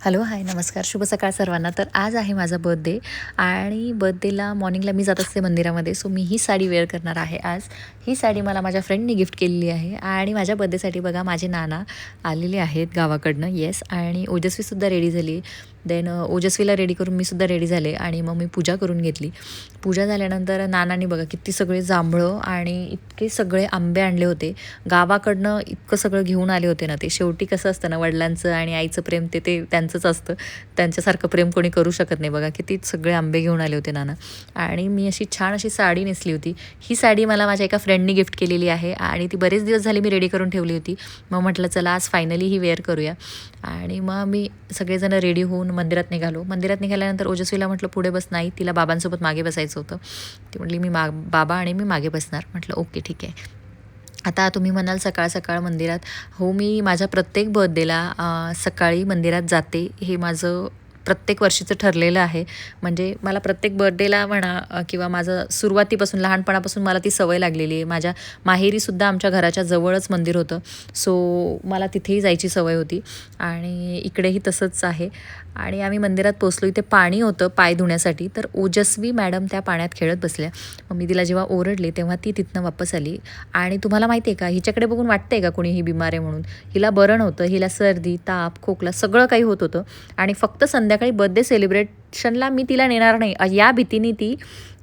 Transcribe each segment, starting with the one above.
Hello, हाय, नमस्कार, शुभ सकाळ सर्वांना. तर आज आहे माझा बर्थडे आणि बर्थडेला मॉर्निंगला मी जात असते मंदिरामध्ये. सो मी ही साडी वेअर करणार आहे आज. ही साडी मला माझ्या फ्रेंडनी गिफ्ट केलेली आहे आणि माझ्या बर्थडेसाठी बघा माझे नाना आलेले आहेत गावाकडनं. येस, आणि ओजस्वीसुद्धा रेडी झाली. देन ओजस्वीला रेडी करून मी सुद्धा रेडी झाले आणि मग मी पूजा करून घेतली. पूजा झाल्यानंतर नानांनी बघा किती सगळे जांभळं आणि इतके सगळे आंबे आणले होते. गावाकडनं इतकं सगळं घेऊन आले होते ना. ते शेवटी कसं असतं ना, वडिलांचं आणि आईचं प्रेम ते ते त्यांचंच असतं. त्यांच्यासारखं प्रेम कोणी करू शकत नाही. बघा किती सगळे आंबे घेऊन आले होते नाना. आणि मी अशी छान अशी साडी नेसली होती. ही साडी मला माझ्या एका फ्रेंडनी गिफ्ट केलेली आहे आणि ती बरेच दिवस झाले मी रेडी करून ठेवली होती. मग म्हटलं चला आज फायनली ही वेअर करूया. आणि मग मी सगळेजण रेडी होऊन मंदिरात निघालो. मंदिरात निघाल्यानंतर ओजस्वीला म्हटलं पुढे बस. नाही, तिला बाबांसोबत मागे बसायचं होतं. ती म्हटली मी बाबा आणि मी मागे बसणार. म्हटलं ओके ठीक आहे. आता तुम्ही म्हणाल सकाळ सकाळ मंदिरात. हो, मी माझ्या प्रत्येक बर्थडेला सकाळी मंदिरात जाते. हे माझं प्रत्येक वर्षीचं ठरलेलं आहे. म्हणजे मला प्रत्येक बर्थडेला म्हणा किंवा माझं सुरुवातीपासून लहानपणापासून मला ती सवय लागलेली आहे. माझ्या माहेरीसुद्धा आमच्या घराच्या जवळच मंदिर होतं. सो मला तिथेही जायची सवय होती आणि इकडेही तसंच आहे. आणि आम्ही मंदिरात पोचलो. इथे पाणी होतं पाय धुण्यासाठी. तर ओजस्वी मॅडम त्या पाण्यात खेळत बसल्या. मग मी तिला जेव्हा ओरडले तेव्हा ती तिथनं वापस आली. आणि तुम्हाला माहिती आहे का, हिच्याकडे बघून वाटतंय का कोणी ही बिमार आहे म्हणून. हिला बरं नव्हतं. हिला सर्दी, ताप, खोकला सगळं काही होत होतं. आणि फक्त संध्याकाळी बर्थडे सेलिब्रेशनला मी तिला नेणार नाही या भीतीने ती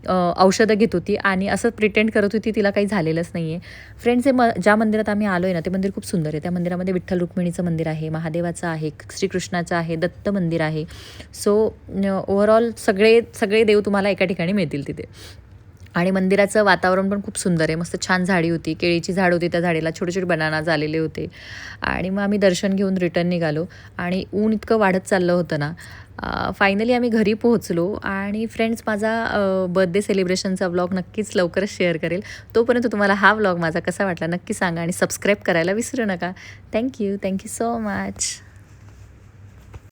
औषधं घेत होती आणि असं प्रिटेंड करत होती तिला काही झालेलंच नाही आहे. फ्रेंड्स, ज्या मंदिरात आम्ही आलो आहे ना, ते मंदिर खूप सुंदर आहे. त्या मंदिरामध्ये विठ्ठल रुक्मिणीचं मंदिर आहे, महादेवाचं आहे, श्रीकृष्णाचं आहे, दत्त मंदिर आहे. सो ओव्हरऑल सगळे देव तुम्हाला एका ठिकाणी मिळतील तिथे. आणि मंदिराचं वातावरण पण खूप सुंदर आहे. मस्त छान झाडी होती, केळीची झाड होती. त्या झाडीला छोटे छोटे बनाना झालेले होते. आणि मग आम्ही दर्शन घेऊन रिटर्न निघालो. आणि ऊन इतकं वाढत चाललं होतं ना. फायनली आम्ही घरी पोहोचलो. आणि फ्रेंड्स, माझा बर्थडे सेलिब्रेशनचा व्लॉग नक्कीच लवकरच शेअर करेल. तोपर्यंत तुम्हाला हा व्लॉग माझा कसा वाटला नक्की सांगा आणि सबस्क्राईब करायला विसरू नका. Thank you so much.